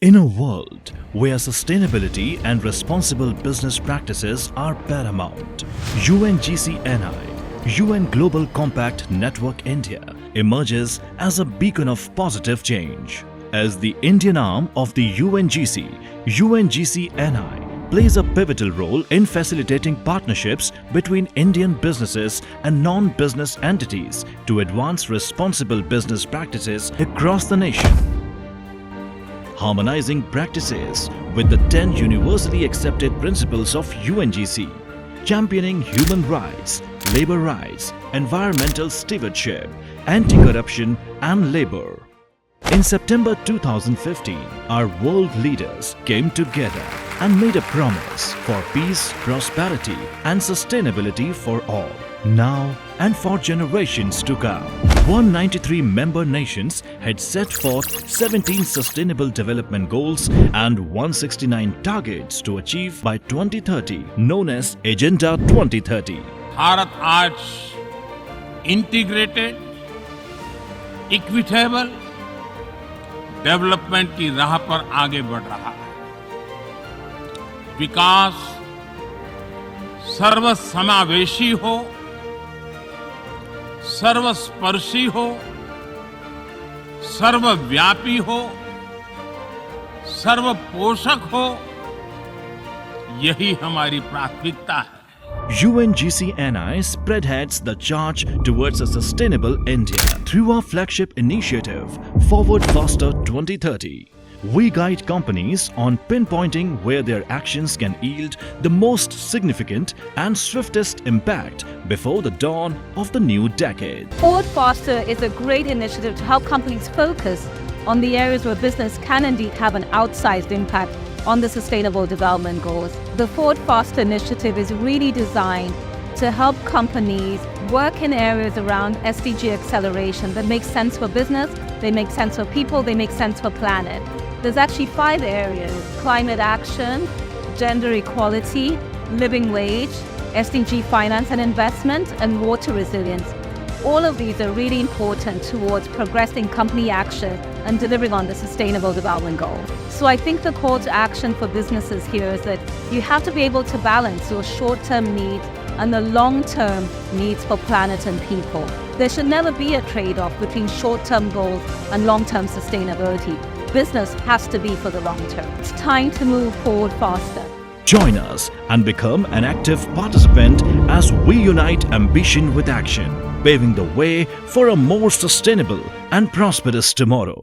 In a world where sustainability and responsible business practices are paramount, UNGC-NI, UN Global Compact Network India, emerges as a beacon of positive change. As the Indian arm of the UNGC, UNGC-NI plays a pivotal role in facilitating partnerships between Indian businesses and non-business entities to advance responsible business practices across the nation. Harmonizing practices with the 10 universally accepted principles of UNGC, championing human rights, labor rights, environmental stewardship, anti-corruption and labor. In September 2015, our world leaders came together and made a promise for peace, prosperity and sustainability for all, now and for generations to come. 193 member nations had set forth 17 Sustainable Development Goals and 169 targets to achieve by 2030, known as Agenda 2030. Bharat आज integrated, equitable development की राह पर आगे बढ़ रहा है। विकास सर्वसमावेशी हो, सर्वस्पर्शी हो, सर्वव्यापी हो, सर्वपोषक हो, यही हमारी प्राथमिकता है। UNGC-NI spearheads the charge towards a sustainable India through our flagship initiative, Forward Faster 2030. We guide companies on pinpointing where their actions can yield the most significant and swiftest impact before the dawn of the new decade. Forward Faster is a great initiative to help companies focus on the areas where business can indeed have an outsized impact on the Sustainable Development Goals. The Forward Faster initiative is really designed to help companies work in areas around SDG acceleration that make sense for business, they make sense for people, they make sense for planet. There's actually 5 areas: climate action, gender equality, living wage, SDG finance and investment, and water resilience. All of these are really important towards progressing company action and delivering on the Sustainable Development Goal. So I think the call to action for businesses here is that you have to be able to balance your short-term needs and the long-term needs for planet and people. There should never be a trade-off between short-term goals and long-term sustainability. Business has to be for the long term. It's time to move forward faster. Join us and become an active participant as we unite ambition with action, paving the way for a more sustainable and prosperous tomorrow.